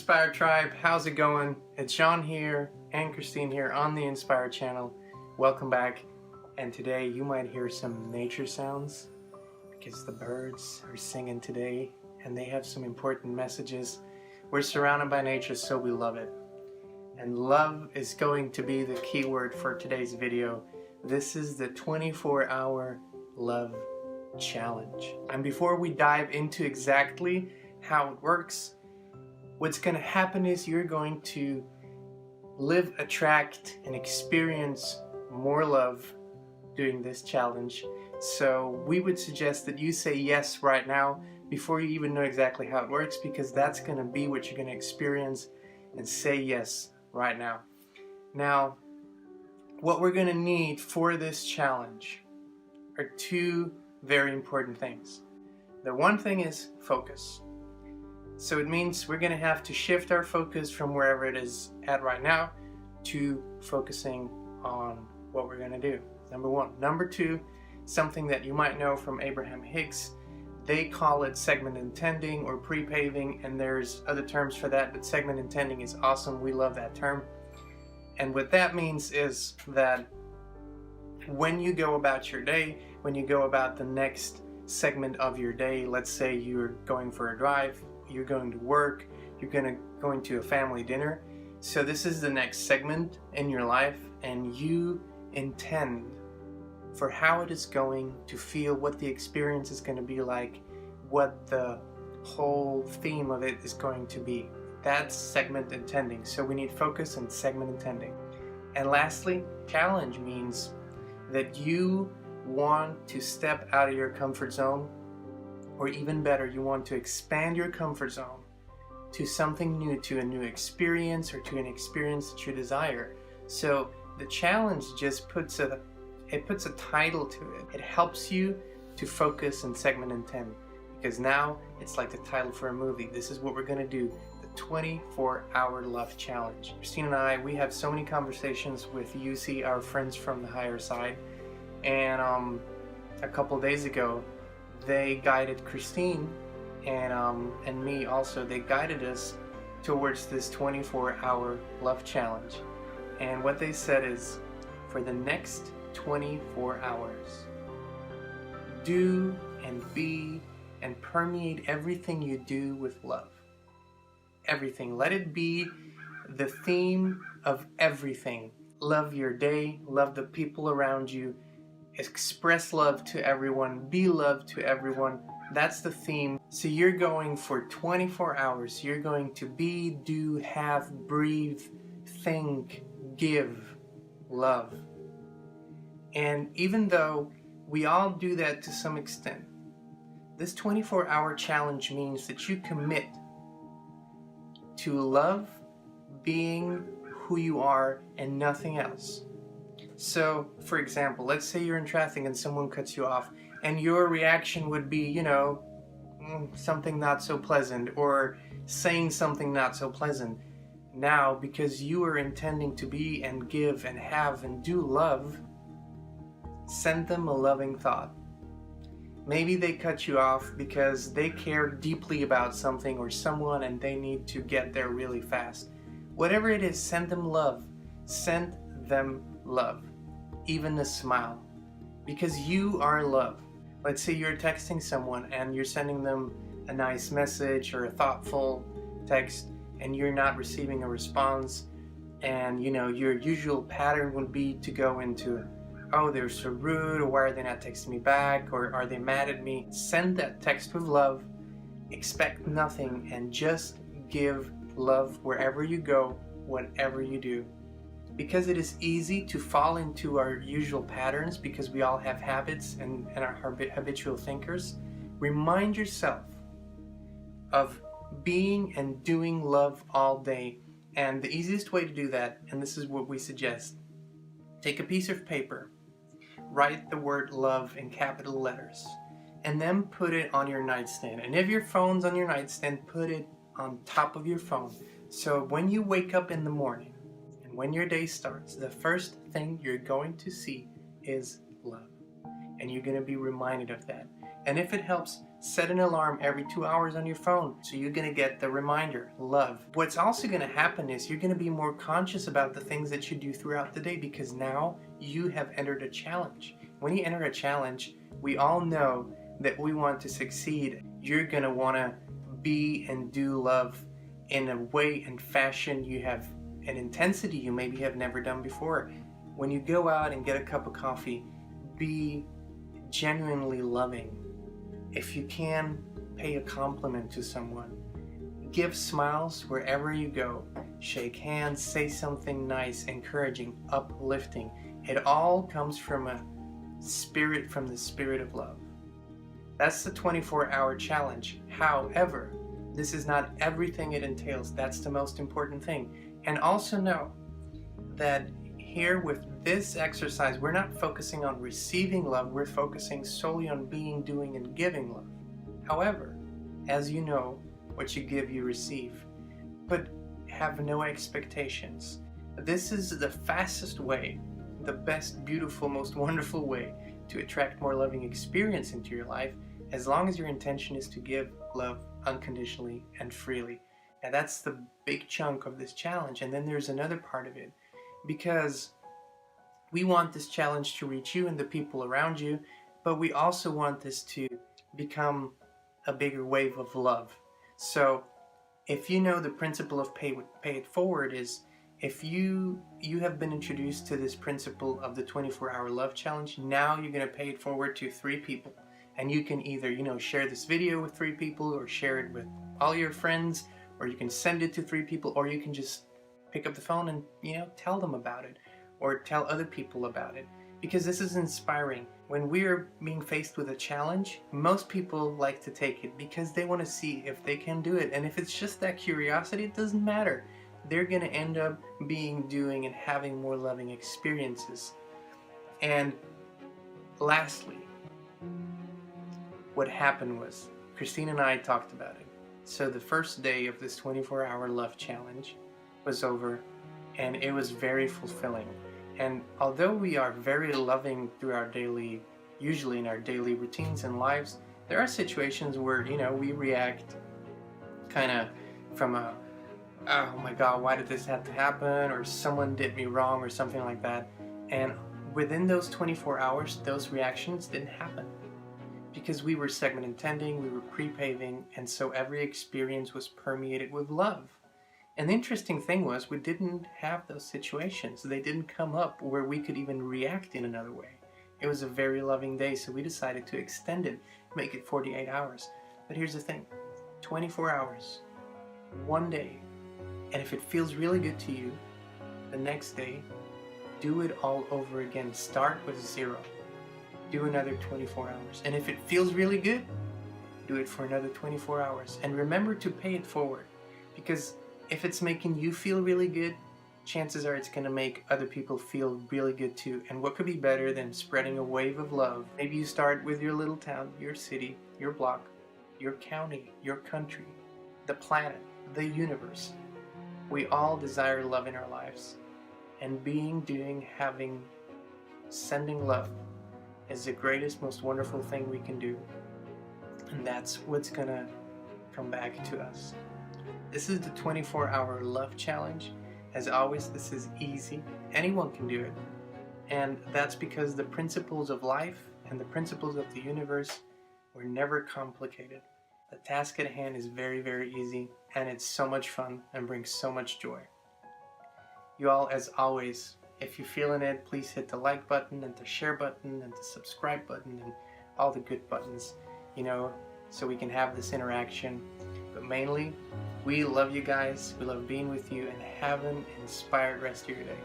Inspire Tribe, how's it going? It's John here and Christine here on the Inspire channel. Welcome back. And today you might hear some nature sounds because the birds are singing today and they have some important messages. We're surrounded by nature, so we love it. And love is going to be the key word for today's video. This is the 24-hour love challenge. And before we dive into exactly how it works, what's going to happen is you're going to live, attract, and experience more love doing this challenge. So we would suggest that you say yes right now before you even know exactly how it works, because that's going to be what you're going to experience, and say yes right now. Now, what we're going to need for this challenge are two very important things. The one thing is focus. So it means we're going to have to shift our focus from wherever it is at right now to focusing on what we're going to do. Number one. Number two, something that you might know from Abraham Hicks, they call it segment intending or pre-paving, and there's other terms for that, but segment intending is awesome. We love that term. And what that means is that when you go about your day, when you go about the next segment of your day, let's say you're going for a drive, you're going to work, you're going to a family dinner. So this is the next segment in your life, and you intend for how it is going to feel, what the experience is going to be like, what the whole theme of it is going to be. That's segment intending. So we need focus and segment intending. And lastly, challenge means that you want to step out of your comfort zone, or even better, you want to expand your comfort zone to something new, to a new experience, or to an experience that you desire. So the challenge just puts a title to it. It helps you to focus and segment intend, because now it's like the title for a movie. This is what we're going to do, the 24-hour love challenge. Christine and I, we have so many conversations with UC, our friends from the higher side, and a couple days ago they guided Christine and me also. They guided us towards this 24-hour love challenge, and what they said is, for the next 24 hours, do and be and permeate everything you do with love. Everything. Let it be the theme of everything. Love your day, love the people around you, express love to everyone, be love to everyone. That's the theme. So you're going for 24 hours. You're going to be, do, have, breathe, think, give love. And even though we all do that to some extent, this 24-hour challenge means that you commit to love, being who you are, and nothing else. So, for example, let's say you're in traffic and someone cuts you off, and your reaction would be, something not so pleasant, or saying something not so pleasant. Now, because you are intending to be and give and have and do love, send them a loving thought. Maybe they cut you off because they care deeply about something or someone and they need to get there really fast. Whatever it is, send them love. Send them love. Even a smile. Because you are love. Let's say you're texting someone and you're sending them a nice message or a thoughtful text, and you're not receiving a response, and your usual pattern would be to go into, oh, they're so rude, or why are they not texting me back, or are they mad at me? Send that text with love, expect nothing, and just give love wherever you go, whatever you do. Because it is easy to fall into our usual patterns, because we all have habits and are habitual thinkers. Remind yourself of being and doing love all day. And the easiest way to do that, and this is what we suggest, take a piece of paper, write the word love in capital letters, and then put it on your nightstand. And if your phone's on your nightstand, put it on top of your phone. So when you wake up in the morning, and when your day starts, the first thing you're going to see is love. And you're going to be reminded of that. And if it helps, Set an alarm every 2 hours on your phone, so you're going to get the reminder, love. What's also going to happen is you're going to be more conscious about the things that you do throughout the day, because now you have entered a challenge. When you enter a challenge, we all know that we want to succeed. You're going to want to be and do love in a way and fashion you have an intensity you maybe have never done before. When you go out and get a cup of coffee, be genuinely loving. If you can, pay a compliment to someone. Give smiles wherever you go. Shake hands, say something nice, encouraging, uplifting. It all comes from the spirit of love. That's the 24-hour challenge. However, this is not everything it entails. That's the most important thing. And also know that here with this exercise, we're not focusing on receiving love, we're focusing solely on being, doing, and giving love. However, as you know, what you give, you receive. But have no expectations. This is the fastest way, the best, beautiful, most wonderful way to attract more loving experience into your life, as long as your intention is to give love unconditionally and freely. Now that's the big chunk of this challenge. And then there's another part of it, because we want this challenge to reach you and the people around you, but we also want this to become a bigger wave of love. So if you know the principle of pay it forward is, if you have been introduced to this principle of the 24-hour love challenge, now you're going to pay it forward to 3 people. And you can either, share this video with 3 people, or share it with all your friends, or you can send it to 3 people, or you can just pick up the phone and, tell them about it, or tell other people about it. Because this is inspiring. When we're being faced with a challenge, most people like to take it because they want to see if they can do it. And if it's just that curiosity, it doesn't matter. They're going to end up being, doing, and having more loving experiences. And lastly, what happened was, Kristin and I talked about it. So the first day of this 24-hour love challenge was over, and it was very fulfilling. And although we are very loving through our usually in our daily routines and lives, there are situations where, we react kind of from a, oh my God, why did this have to happen? Or someone did me wrong, or something like that. And within those 24 hours, those reactions didn't happen. Because we were segment intending, we were pre-paving, and so every experience was permeated with love. And the interesting thing was, we didn't have those situations. They didn't come up where we could even react in another way. It was a very loving day, so we decided to extend it, make it 48 hours. But here's the thing, 24 hours, one day, and if it feels really good to you, the next day, do it all over again. Start with 0. Do another 24 hours. And if it feels really good, do it for another 24 hours. And remember to pay it forward, because if it's making you feel really good, chances are it's going to make other people feel really good too. And what could be better than spreading a wave of love? Maybe you start with your little town, your city, your block, your county, your country, the planet, the universe. We all desire love in our lives. And being, doing, having, sending love is the greatest, most wonderful thing we can do. And that's what's going to come back to us. This is the 24-hour love challenge. As always, this is easy. Anyone can do it. And that's because the principles of life and the principles of the universe were never complicated. The task at hand is very, very easy, and it's so much fun and brings so much joy. You all, as always, if you're feeling it, please hit the like button and the share button and the subscribe button and all the good buttons, so we can have this interaction. But mainly, we love you guys, we love being with you, and have an inspired rest of your day.